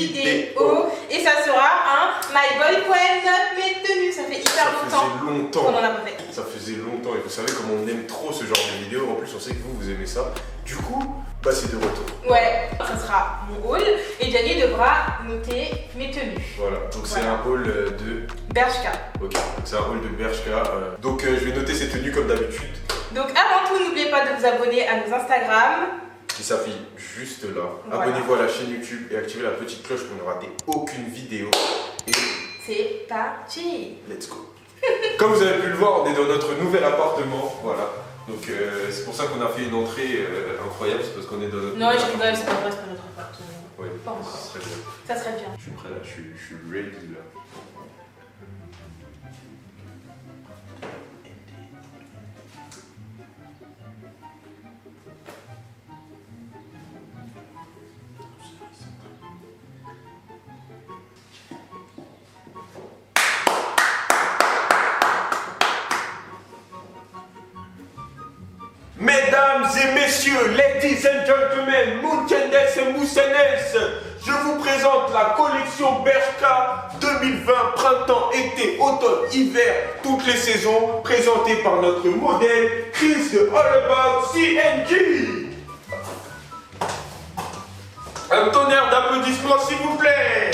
vidéo. Et ça sera un My Boyfriend Not Mes Tenues. Ça fait hyper longtemps qu'on en a pas fait. Ça faisait longtemps et vous savez comment on aime trop ce genre de vidéo. En plus, on sait que vous aimez ça. Du coup, bah c'est de retour. Ouais, ça sera mon haul et Gianni devra noter mes tenues. Voilà, donc c'est un haul de Bershka. Ok, c'est un haul de Bershka. Donc je vais noter ces tenues comme d'habitude. Donc avant tout, n'oubliez pas de vous abonner à nos Instagram. Qui s'affiche juste là. Voilà. Abonnez-vous à la chaîne YouTube et activez la petite cloche pour ne rater aucune vidéo. Et c'est parti. Let's go. Comme vous avez pu le voir, on est dans notre nouvel appartement. Voilà. Donc c'est pour ça qu'on a fait une entrée incroyable, c'est parce qu'on est dans notre... Non, je rigole, c'est pas vrai, c'est pas notre appartement. Oui, pas encore. ça serait bien. Ça serait bien. Je suis prêt là, je suis ready là. Mesdames et messieurs, ladies and gentlemen, Mounkendes et Moussenes, je vous présente la collection Bershka 2020, printemps, été, automne, hiver, toutes les saisons, présentée par notre modèle Chris de All About CNG. Un tonnerre d'applaudissements s'il vous plaît.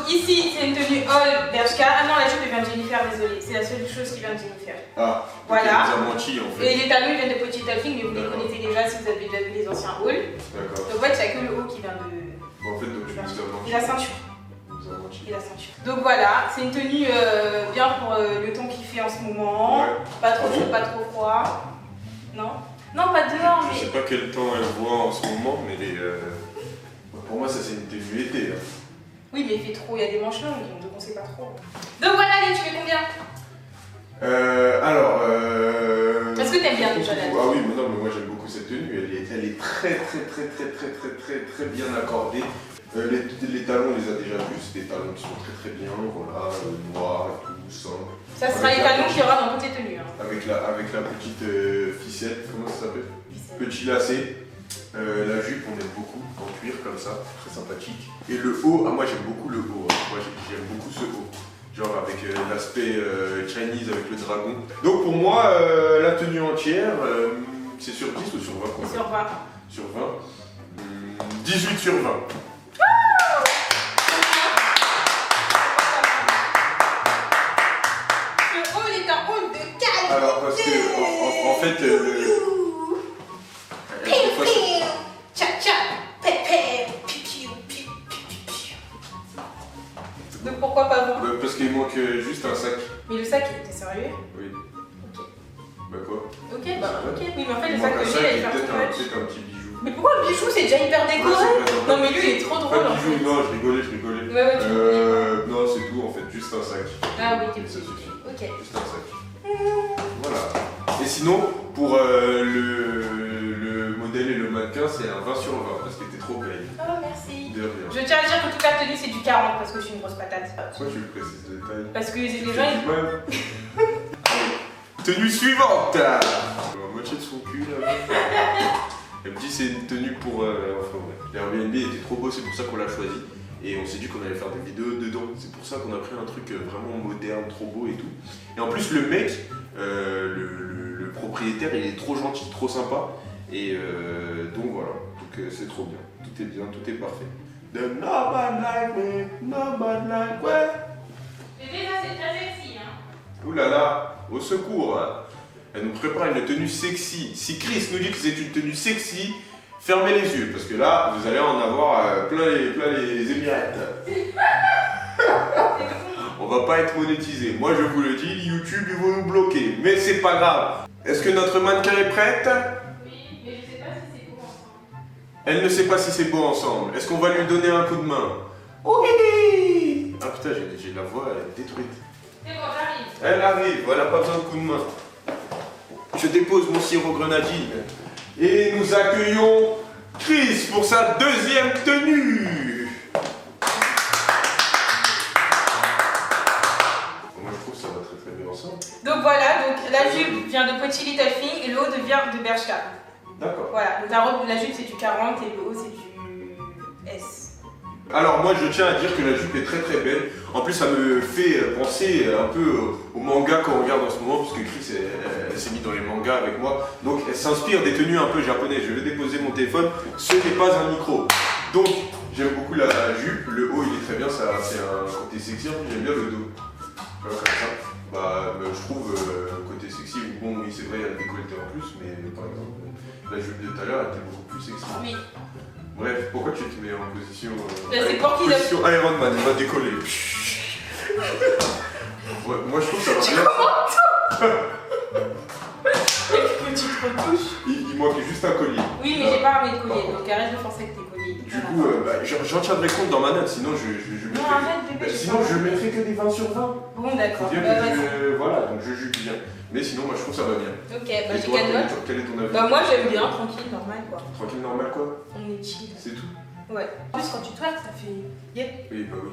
Ici, c'est une tenue All Bershka. Ah non, la jupe vient de Jennifer, désolé. C'est la seule chose qui vient de Jennifer. Ah, voilà. Elle nous a menti en fait. Et les talons ils viennent de Petit Talking, mais vous les connaissez déjà si vous avez déjà vu les anciens hauls. D'accord. Donc, en fait, il n'y a que le haut qui vient de. Bon, en fait, donc tu nous as menti. Et la ceinture. Tu nous as menti. Et la ceinture. Donc voilà, c'est une tenue bien pour le temps qu'il fait en ce moment. Ouais. Pas trop chaud, pas trop froid. Non? Non, pas dehors, mais. Je sais pas quel temps elle voit en ce moment, mais les, pour moi, ça c'est une tenue été. Hein. Oui, mais il fait trop, il y a des manches longues, donc on sait pas trop. Donc voilà, Lynn, tu fais combien? Est-ce que t'aimes bien déjà la tenue? Ah oui, mais non, mais moi j'aime beaucoup cette tenue. Elle est très bien accordée. Les talons, on les a déjà vus, c'est des talons qui sont très bien, voilà, noirs et tout, simples. Ça sera les talons qu'il y aura dans toutes les tenues. Hein. Avec la petite ficelle, comment ça s'appelle? Petit lacet. La jupe, on aime beaucoup, en cuir comme ça, très sympathique. Et le haut, moi j'aime beaucoup le haut, hein. Moi j'aime beaucoup ce haut. Genre avec l'aspect Chinese avec le dragon. Donc pour moi, la tenue entière, c'est sur 10 ou sur 20 quoi? Sur 20. Sur 20 18 sur 20. Ce haut est un haut de qualité. Alors parce que en fait donc pourquoi pas vous? parce qu'il manque juste un sac. Mais le sac, t'es sérieux? Oui. Ok. Bah quoi? Ok, bah ok. Oui, mais en fait, Il le manque sac un que j'ai, sac il et est peut-être too much. un petit bijou. Mais pourquoi le bijou, c'est déjà hyper décoré? Non, mais lui, il est trop drôle Pas en bijou, fait. non, je rigolais. Ouais, tu Non, c'est tout en fait, juste un sac. Ah oui, ça suffit. Ok. Juste un sac. Voilà. Et sinon, pour le modèle et le mannequin, c'est un 20 sur 20 parce qu'il était trop belle. Oh, merci. De rien. Je tiens à dire que toute la tenue, c'est du 40 parce que je suis une grosse patate. Pourquoi tu le précises le détail? Parce que les gens, ils. Allez, tenue suivante. La moitié de son cul là. Elle me dit c'est une tenue pour. Enfin ouais. L'Airbnb était trop beau, c'est pour ça qu'on l'a choisi. Et on s'est dit qu'on allait faire des vidéos dedans. C'est pour ça qu'on a pris un truc vraiment moderne, trop beau et tout. Et en plus le mec, le propriétaire, il est trop gentil, trop sympa. Et donc voilà, donc c'est trop bien. Tout est bien, tout est parfait. The no man like me, no man like me. Bébé, ça c'est très sexy, hein. Ouh là là, au secours. Elle nous prépare une tenue sexy. Si Chris nous dit que c'est une tenue sexy, fermez les yeux, parce que là, vous allez en avoir plein les émirettes. On va pas être monétisé. Moi, je vous le dis, YouTube, ils vont nous bloquer. Mais c'est pas grave. Est-ce que notre mannequin est prête? Oui, mais je sais pas si c'est beau ensemble. Elle ne sait pas si c'est beau ensemble. Est-ce qu'on va lui donner un coup de main? Oui. Ah putain, j'ai la voix détruite. C'est bon, j'arrive. Elle arrive, elle n'a pas besoin de coup de main. Je dépose mon sirop grenadine. Et nous accueillons Chris pour sa deuxième tenue. Moi je trouve que ça va très bien ensemble. Donc voilà, donc là vient de Pretty Little Thing et le haut vient de Bershka. D'accord. Voilà, donc la jupe c'est du 40 et le haut c'est du S. Alors moi je tiens à dire que la jupe est très très belle. En plus ça me fait penser un peu au manga qu'on regarde en ce moment, parce que Chris elle s'est mise dans les mangas avec moi. Donc elle s'inspire des tenues un peu japonaises. Je vais déposer mon téléphone, ce n'est pas un micro. Donc j'aime beaucoup la jupe, le haut il est très bien, ça c'est un côté sexy, j'aime bien le dos. Voilà, comme ça. Bah, je trouve côté sexy, bon oui c'est vrai il y a le décolleté en plus, mais par exemple la jupe de tout à l'heure était beaucoup plus sexy. Oui. Bref, pourquoi tu te mets en position c'est pour qu'il position Iron Man, il va décoller. Ouais, moi je trouve que ça va bien. Petite retouche. Il manque juste un collier. Oui, mais j'ai pas armé de collier, donc arrête de forcer avec tes colliers. Du coup, j'en tiendrai compte dans ma note, sinon je mettrai... Non, arrête, bébé. Sinon je mettrai que des 20 sur 20. Bon, d'accord. Faut bien que voilà, donc je juge bien. Mais sinon, moi je trouve que ça va bien. Ok, Et bah j'ai toi, 4 notes. quel est ton avis? Bah, moi j'aime bien, tranquille, normal quoi. Tranquille, normal quoi? On est chill. C'est tout? Ouais. En plus, quand tu twerk, ça fait. Yep. Oui, bah oui.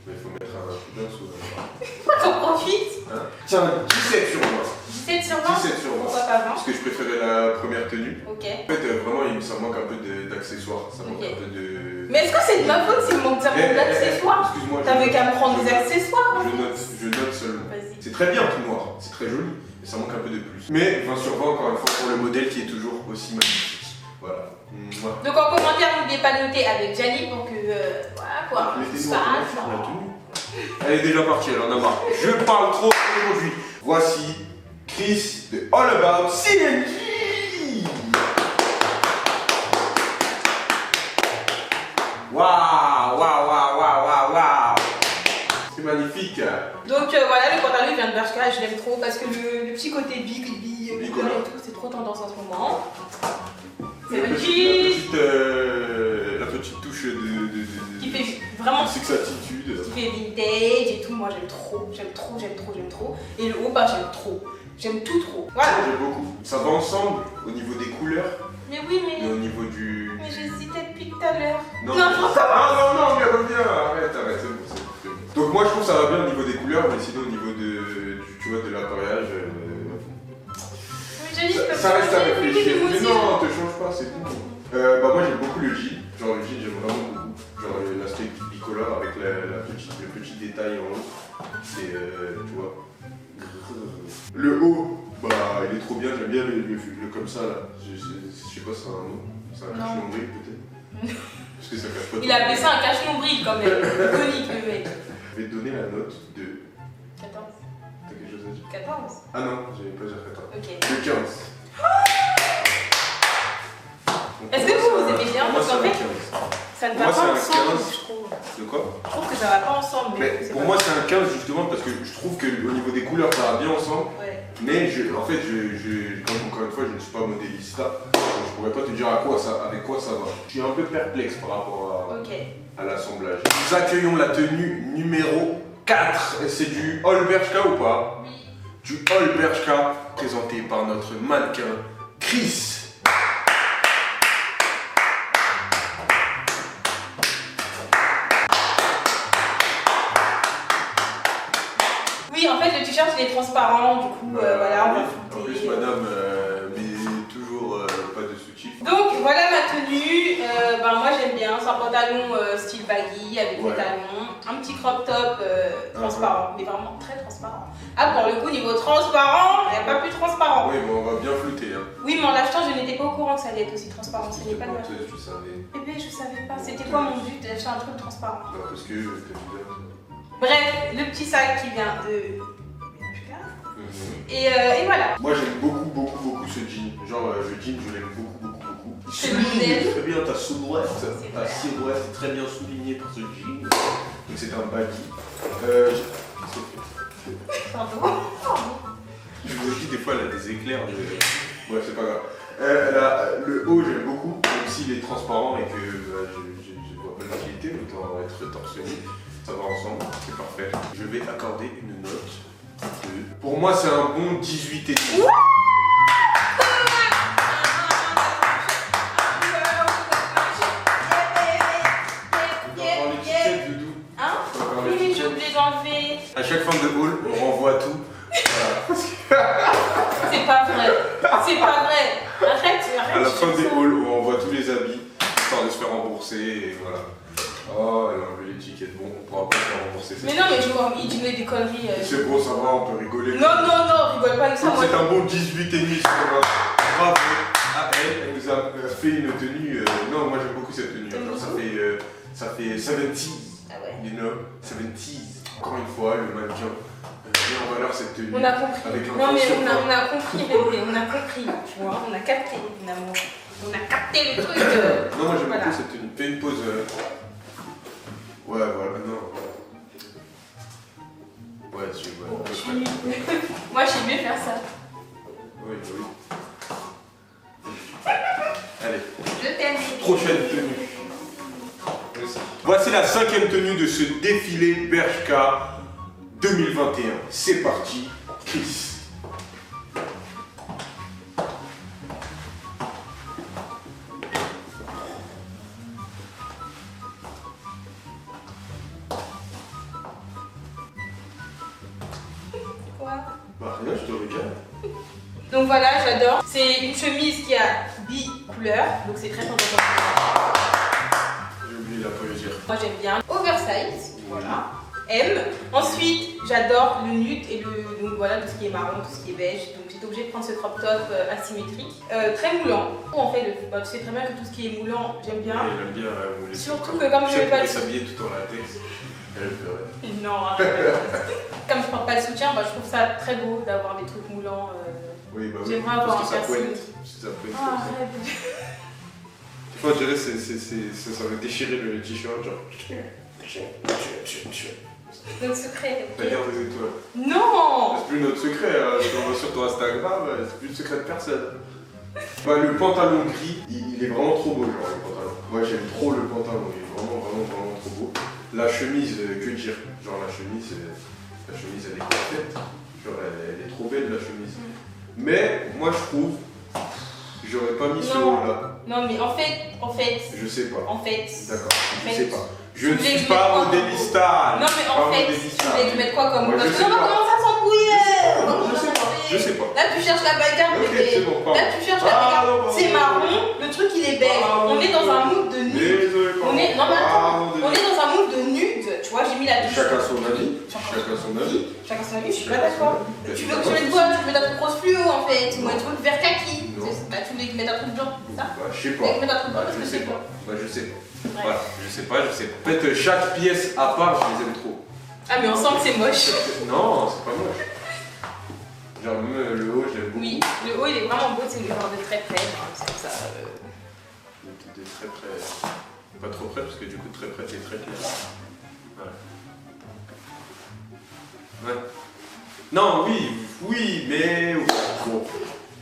Mais il faut mettre un coup d'un sous. T'en profites. Hein? Tiens, 17 sur 20. 17 sur 20. 17 sur 20. Pourquoi pas 20? Parce que je préférais la première tenue. Ok. En fait, vraiment, ça manque un peu d'accessoires. Ça manque Ok. un peu de. Mais est-ce que c'est de ma faute s'il manque d'accessoires? Excuse-moi. T'avais qu'à me prendre des accessoires. Je note seulement. Vas-y. C'est très bien tout noir, c'est très joli, mais ça manque un peu de plus. Mais 20 sur 20 encore une fois pour le modèle qui est toujours aussi magnifique. Voilà. Mouah. Donc en commentaire, n'oubliez pas de noter avec Gianni pour que. Voilà quoi. Mettez-nous en commentaire la tenue. Elle est déjà partie, elle en a marre. Je parle trop aujourd'hui. Voici Chris de All About CNJ. Waouh, waouh, waouh, waouh, waouh. C'est magnifique. Donc voilà, le pantalon vient de Bershka, je l'aime trop parce que le petit côté big, Bicolore et tout, c'est trop tendance en ce moment. C'est La magnifique. petite touche de Qui fait vraiment. sexatitude. Qui fait vintage et tout, moi j'aime trop, j'aime trop, j'aime trop, j'aime trop. Et le haut, bah j'aime trop. J'aime tout trop. Voilà. J'aime beaucoup. Ça va ensemble au niveau des couleurs Mais oui, et mais. au niveau du. Mais j'hésitais depuis tout à l'heure. Non, Non, non, mais reviens, arrête, c'est bon, c'est bon. Donc moi je trouve que ça va bien au niveau des couleurs, mais sinon au niveau tu vois, de l'appareillage, Mais Johnny, je peux ça pas reste à changer, réfléchir. mais Mais non, te change pas, c'est tout. Bah moi j'aime beaucoup le jean, genre le jean j'aime vraiment beaucoup. Genre l'aspect bicolore avec le petit détail en haut. C'est, tu vois. Le haut, bah il est trop bien, j'aime bien le comme ça là. Je sais pas si c'est un nom, c'est un cache nombril peut-être. Parce que ça cache pas. Il a appelé ça un cache-nombril quand même. Iconique le mec. Je vais te donner la note de. 14. T'as quelque chose à dire? 14. Ah non, j'avais pas dire 14. Ok. De 15. Est-ce que vous aimez bien? Moi Parce c'est qu'en un fait, 15. ça ne Pour va moi, pas c'est un ensemble, 15. je trouve. De quoi? Je trouve que ça va pas ensemble. Mais c'est pour pas moi grave. c'est un 15 justement parce que je trouve qu'au niveau des couleurs ça va bien ensemble. Ouais. Mais en fait, comme encore une fois je ne suis pas modélista, je pourrais pas te dire avec quoi ça va. Je suis un peu perplexe par rapport Ok. à l'assemblage. Nous accueillons la tenue numéro 4. C'est du All Bershka ou pas? Oui. Du All Bershka présenté par notre mannequin Chris. Oui, en fait, le t-shirt il est transparent, du coup, voilà, on va En plus, flouter. madame, mais toujours pas de soutif. Donc voilà ma tenue, moi j'aime bien, c'est un pantalon style baggy avec des talons, un petit crop top transparent, mais vraiment très transparent. Ah pour le coup niveau transparent, il n'y a pas plus transparent. Oui, bon, on va bien flouter. Hein. Oui mais en l'achetant je n'étais pas au courant que ça allait être aussi transparent, ce n'est pas grave. Tu savais. Bébé je savais pas, c'était quoi mon but d'acheter un truc transparent? Bah, parce que t'as vu là. Bref, le petit sac qui vient de Bershka. Et voilà. Moi j'aime beaucoup ce jean. Genre le jean je l'aime beaucoup. C'est le modèle. Très bien ta silhouette. Ta silhouette est très bien soulignée par ce jean. Donc c'est un baggy. Pardon. Je vous ai dit des fois elle a des éclairs. Bref c'est pas grave. Le haut j'aime beaucoup, même s'il est transparent et que je vois pas l'utilité, autant être torse nu. Ça va ensemble, c'est parfait. Je vais accorder une note de... Pour moi c'est un bon 18 et demi. Hein? Oui, j'ai oublié d'enlever. À chaque fin de haul, on renvoie tout. Voilà. C'est pas c'est pas vrai. Arrête. À la fin des halls, on voit tous les habits, histoire de se faire rembourser, et voilà. Oh, elle a enlevé l'étiquette. Bon, on pourra pas se faire rembourser. Mais non, mais je vois, il disait des conneries. C'est bon, ça va, on peut rigoler. Non, rigole pas avec ça. C'est un bon 18,5 sur 20. Bravo à elle, elle nous a fait une tenue. Non, moi j'aime beaucoup cette tenue. Genre, ça fait 70s. Ah ouais. You know, 70s. Encore une fois, le mannequin met en valeur cette tenue. On a compris. Avec un Non, mais fond on a compris, bébé. On a compris, tu vois. On a capté, mon amour. On a capté le truc. Non, moi j'aime Voilà. beaucoup cette tenue. Fais une pause. Ouais, voilà, non. Ouais, tu vois. Oh, à peu je suis près. nulle. Moi, je sais mieux faire ça. Oui. Allez. Je t'aime. Prochaine tenue. Voici la 5e tenue de ce défilé Bershka 2021. C'est parti, Chris. Quoi? Bah rien, je te regarde. Donc voilà, j'adore. C'est une chemise qui a bi-couleur, donc c'est très important. J'ai oublié la poésie. Moi j'aime bien. Oversize, voilà. M. Ensuite, j'adore le nude et donc voilà, tout ce qui est marron, tout ce qui est beige. Donc j'étais obligée de prendre ce crop top asymétrique. Très moulant. En fait, tu sais très bien que tout ce qui est moulant, j'aime bien. Elle aime bien mouler. Surtout que comme je sais mets pas de s'habiller tout en latex. Elle ferait. Non, arrête. Comme je porte pas de soutien, bah, je trouve ça très beau d'avoir des trucs moulants. Oui, bah oui. J'aimerais avoir Parce un que ça pointe. piercing. Ça pointe Ah, comme ça. arrête. Des fois, je dirais ça va déchirer le t-shirt, genre. Notre secret. La guerre des étoiles. Non. C'est plus notre secret, hein. Je l'envoie sur ton Instagram, c'est plus le secret de personne. Bah, le pantalon gris, il est vraiment trop beau, genre le pantalon. Moi j'aime trop le pantalon, il est vraiment trop beau. La chemise, que dire? Genre la chemise elle est parfaite. Genre elle est trop belle la chemise. Mais moi je trouve, j'aurais pas mis ce haut là. Non mais en fait. Je sais pas. D'accord, je sais pas. Je ne suis pas modélista. Non mais en fait, tu voulais te mettre quoi comme moi, parce que on va commencer à s'embrouiller. Je sais pas. Là tu cherches la bagarre, Ok, bébé. c'est bon, pardon. Là tu cherches la bagarre. C'est marron, le truc il est beige. On est dans un mood de nude. Désolé, On est non mais attends, désolé. on est dans un mood de nude. Tu vois, j'ai mis la douche. Chacun son avis. Chacun son avis, je suis pas d'accord. Tu veux que je mette quoi? Tu veux un truc rose fluo en fait, ou un truc vert kaki. Non. Bah tu voulais mettre un truc blanc, c'est ça? Bah, je sais Tu voulais pas. mettre un truc blanc, Bah, parce que je sais c'est pas. quoi? Bah, je sais pas. Ouais. Voilà, je sais pas. En fait, chaque pièce à part, je les aime trop. Ah mais ensemble c'est moche. Non, c'est pas moche. Genre, même le haut, j'aime beaucoup. Oui, le haut il est vraiment beau, c'est le genre de très près, c'est comme ça. De très près. Pas trop près, parce que du coup, très près, c'est très clair. Ouais. Non, oui, mais. Bon,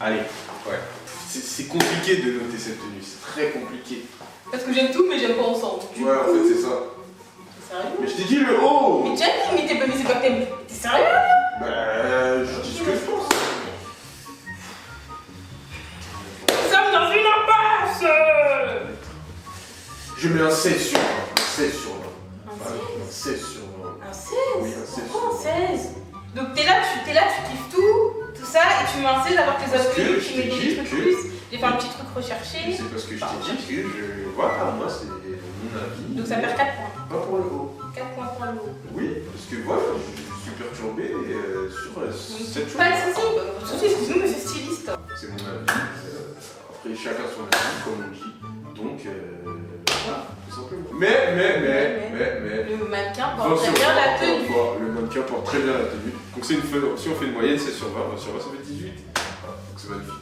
allez, ouais. C'est compliqué de noter cette tenue, c'est très compliqué. Parce que j'aime tout, mais j'aime pas ensemble. Ouais, en fait, c'est ça. T'es sérieux? Mais je t'ai dit le haut! Mais Jenny, mais c'est pas que t'aimes. T'es sérieux? Bah, je dis ce que je pense. Nous sommes dans une impasse! Je mets un 16 sur 20. Un 16 sur 20. Un 16? Un 16 sur 20. Un 16? Oui, un 16. Pourquoi un 16? Donc t'es là, tu kiffes tout ça, et tu mets un 16 alors que les autres filles, tu mets des trucs plus. J'ai fait un petit truc recherché. C'est parce que je t'ai dit que je. Voilà, moi, c'est mon avis. Donc ça perd 4 points. Pas pour le haut. 4 points pour le haut. Oui, parce que voilà, je suis perturbé sur cette chose. Pas de soucis, excuse-nous, mais c'est styliste. C'est mon avis. Après, chacun son avis, comme on dit. Donc, voilà, tout simplement. Mais. Le mannequin porte 20 très sur bien 20, la encore tenue. une fois, le mannequin porte très bien la tenue. Donc, si on fait une moyenne, c'est sur 20. 20 sur 20, ça fait 18. Voilà, donc c'est magnifique.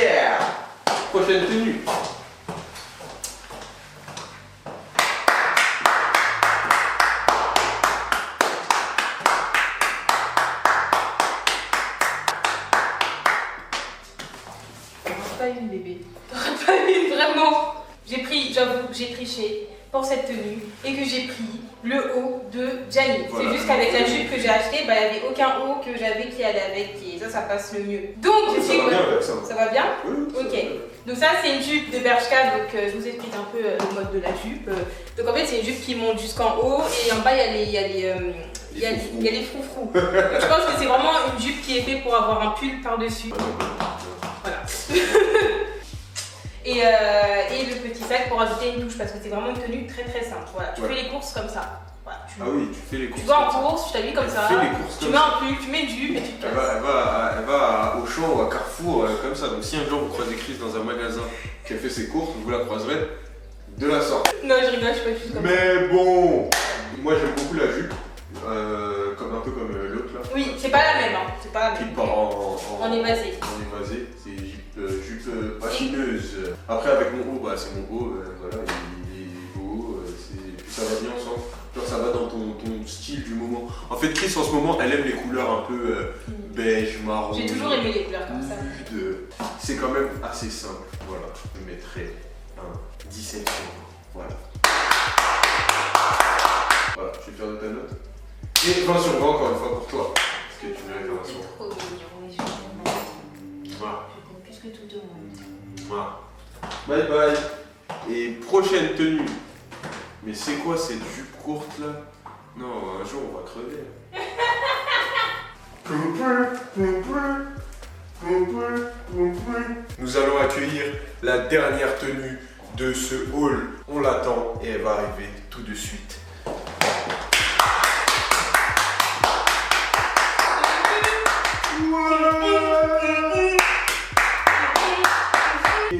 Yeah! Prochaine tenue. T'auras pas une, bébé. T'auras pas une, vraiment. J'avoue, j'ai triché pour cette tenue et que j'ai pris le haut de Gianni. Voilà. C'est juste qu'avec la jupe que j'ai achetée, bah, il n'y avait aucun haut que j'avais qui allait avec et ça passe le mieux. Donc, je Ça sais va quoi. bien avec ça. Ça va bien? Oui, ça va Ok. bien. Donc ça c'est une jupe de Bershka, donc je vous explique un peu le mode de la jupe. Donc en fait c'est une jupe qui monte jusqu'en haut et en bas il y a Il y a des froufrous. Je pense que c'est vraiment une jupe qui est faite pour avoir un pull par-dessus. Voilà. Et le petit sac pour ajouter une touche parce que c'est vraiment une tenue très très simple. Voilà, tu fais les courses comme ça. Voilà, Ah oui, tu fais les courses. Tu vas en course, tu t'habilles comme ça. Tu fais les courses tu mets un pull, tu mets une jupe et tu te Elle casses. va au Auchan ou à Carrefour comme ça. Donc si un jour vous croisez Chris dans un magasin qui a fait ses courses, vous la croiserez de la sorte. Non, je rigole, je suis pas juste comme ça. Mais bon, moi j'aime beaucoup la jupe, comme un peu comme l'autre là. Oui, c'est pas la même, hein. C'est pas la Qui même. part En évasé. En évasé, c'est jupe patineuse. Après avec mon haut, bah c'est mon haut, voilà, il est beau, puis ça va bien ensemble. Genre ça va dans ton style du moment. En fait Chris en ce moment elle aime les couleurs un peu beige, marron. J'ai toujours aimé les couleurs comme ça. Nude. C'est quand même assez simple. Voilà, je mettrai un 17 sur 20. Voilà. Voilà, je vais faire de ta note. Et 20 sur 20 encore une fois pour toi. Parce que tu mérites un 20 sur 20. C'est trop mignon, mais je t'aime. Voilà. Je t'aime plus que tout le monde. Voilà. Bye bye. Et prochaine tenue. Mais c'est quoi cette jupe courte là? Non, un jour on va crever. Nous allons accueillir la dernière tenue de ce haul. On l'attend et elle va arriver tout de suite.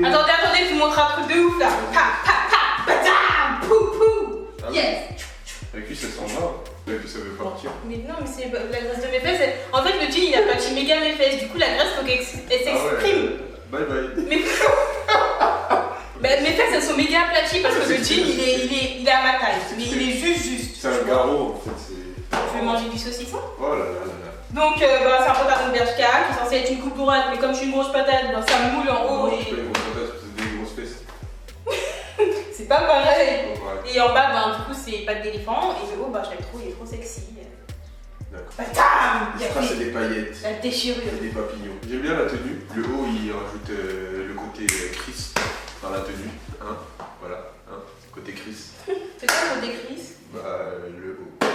Attendez, je vous montre un truc de ouf là. Pa, pa, pa, badam, pou, pou. Ah, Yes. Avec lui ça s'en va. Avec lui ça veut partir. Mais non, mais c'est la graisse de mes fesses. En fait, le jean il a pas méga mes fesses. Du coup, la graisse faut qu'elle s'exprime. Bye bye. Mais mes fesses elles sont méga aplaties parce que le jean il est à ma taille. Mais il est juste. C'est un garrot en fait. Je vais manger du saucisson. Oh là là là là. Donc, c'est un pantalon de bershka qui est censé être une coupe droite, mais comme je suis une grosse patate, ça me moule en haut Je et. peux les grosses patates, c'est des grosses fesses. C'est pas pareil. Ouais. Et en bas, du coup, c'est pattes d'éléphant. Et le haut, je l'aime trop, il est trop sexy. D'accord. Bam. Les strass, c'est des paillettes. La déchirure. Et des papillons. J'aime bien la tenue. Le haut, il rajoute le côté Chris dans la tenue. Hein, voilà. Hein, côté Chris. C'est quoi le côté Chris? Bah, le haut.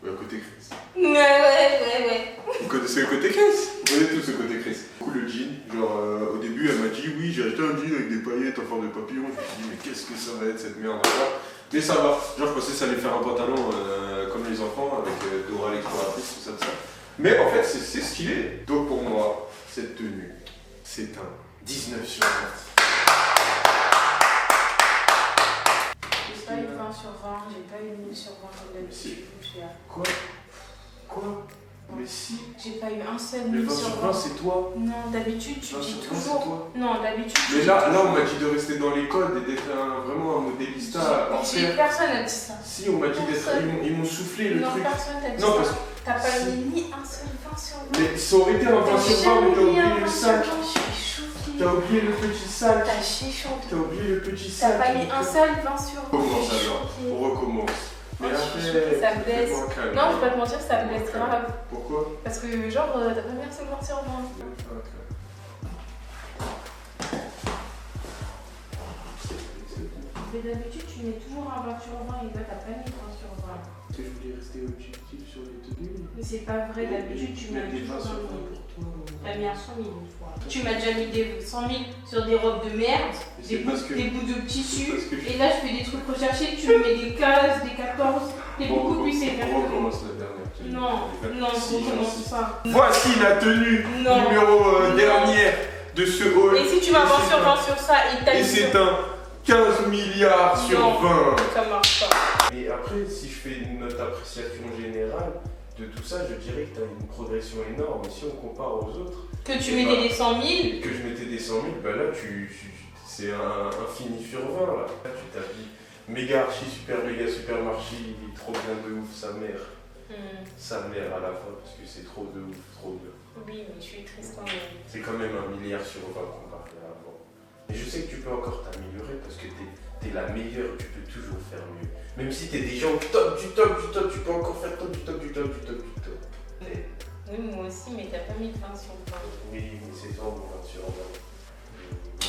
Ouais, côté Chris. Ouais. Vous connaissez le côté Chris? Vous connaissez tous le côté Chris. Du coup, le jean, genre, au début, elle m'a dit oui, j'ai acheté un jean avec des paillettes en forme de papillon. Je me suis dit, mais qu'est-ce que ça va être cette merde là? Mais ça va. Genre, je pensais que ça allait faire un pantalon comme les enfants avec Dora l'exploratrice, tout ça. Mais en fait, c'est stylé. Donc, pour moi, cette tenue, c'est un 19 sur 20. J'ai pas eu 20 sur 20, j'ai pas eu 1000 sur 20 comme d'habitude. Quoi? Mais si. J'ai pas eu un seul Le 1000 20 sur sur 20. 20, c'est toi. Non, d'habitude, tu 20 dis sur 20, c'est toujours. toi. Non, d'habitude, tu Mais dis là, toujours. on m'a dit de rester dans les codes et d'être vraiment un modélista hors pair. Personne n'a dit ça. Si, on m'a dit d'être. Ils m'ont soufflé le Non, truc. personne n'a dit Non, ça. parce que. T'as pas mis un seul 20 sur 20. Mais ça aurait été un 20 sur 20, mais t'as oublié le sac. Je suis choquée. T'as oublié le petit sac. T'as chichonné. T'as oublié le petit T'as sac. pas mis un seul 20 sur 20. On recommence Je suis alors. choquée. On recommence. Mais Oh, je suis choquée, ça blesse. Non, je vais pas te mentir, ça me blesse grave. Pourquoi? Parce que, genre, t'as pas mis un seul 20 sur 20. Mais d'habitude, tu mets toujours un 20 sur 20 et là, t'as pas mis 20 sur 20. Parce que je voulais rester objectif sur les tenues. Mais c'est pas vrai, d'habitude, tu mets des 20 toujours sur 100 000. 20 pour toi. T'as mis un 100 000 une fois. Tu m'as déjà mis des 100 000 sur des robes de merde, C'est parce que- des bouts de tissu. parce que je- Et là, je fais des trucs recherchés, tu me mets des 15, des 14. T'es beaucoup plus sévère. On recommence la dernière tenue. Non, Si, je recommence j'insiste. pas. Voici la tenue Non. numéro Non. dernière de ce haul. Et si tu m'as 20 sur 20 sur ça et t'as Et mis c'est sur- un 15 milliards sur Non. 20. Ça marche pas. Et après, si je fais notre appréciation générale de tout ça, je dirais que tu as une progression énorme. Et si on compare aux autres, Que tu Et mettais bah, des 100 000. et que je mettais des 100 000, bah là, c'est un fini sur 20. Là, tu t'habilles méga archi, super méga super marchi, trop bien de ouf, sa mère. Sa mère à la fin, parce que c'est trop de ouf, trop bien. Oui, mais je suis triste quand même. C'est quand même 1 milliard sur 20 comparé à avant. Mais je sais que tu peux encore t'améliorer parce que t'es la meilleure, tu peux toujours faire mieux. Même si t'es déjà au top du top du top, tu peux encore faire top du top du top du top du top. Oui, moi aussi, mais t'as pas mis de 20 sur 20. Oui, mais c'est toi mon 20 sur 20. Je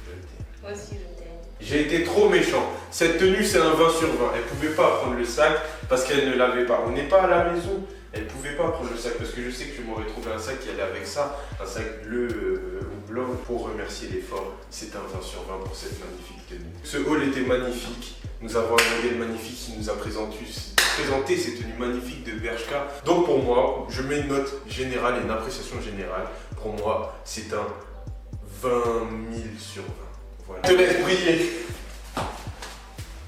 t'aime. Moi aussi, je t'aime. J'ai été trop méchant. Cette tenue, c'est un 20 sur 20. Elle pouvait pas prendre le sac, parce qu'elle ne l'avait pas. On n'est pas à la maison. Elle pouvait pas prendre le sac parce que je sais que je m'aurais trouvé un sac qui allait avec ça, un sac bleu ou blanc pour remercier l'effort. C'est un 20 sur 20 pour cette magnifique tenue. Ce haul était magnifique. Nous avons un modèle magnifique qui nous a présenté ces tenues magnifiques de Bershka. Donc pour moi, je mets une note générale et une appréciation générale. Pour moi, c'est un 20 000 sur 20. Voilà. Je te laisse briller.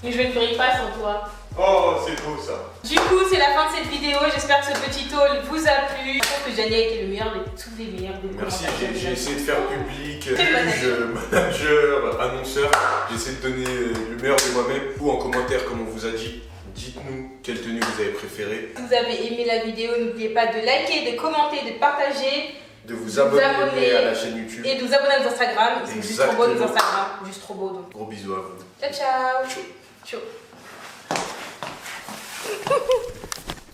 Mais je ne brille pas sans toi. Oh, c'est beau ça. Du coup, c'est la fin de cette vidéo. J'espère que ce petit haul vous a plu. Je pense que Jania a été le meilleur de tous les meilleurs. Merci, j'ai essayé de faire public, juge, manager, annonceur. J'essaie de donner le meilleur de moi-même. Ou en commentaire, comme on vous a dit, dites-nous quelle tenue vous avez préférée. Si vous avez aimé la vidéo, n'oubliez pas de liker, de commenter, de partager. De vous abonner à la chaîne YouTube. Et de vous abonner à nos Instagram. Ils sont juste trop beaux, nos Instagram. Juste trop beaux. Donc. Gros bisous à vous. Ciao, ciao. Ciao.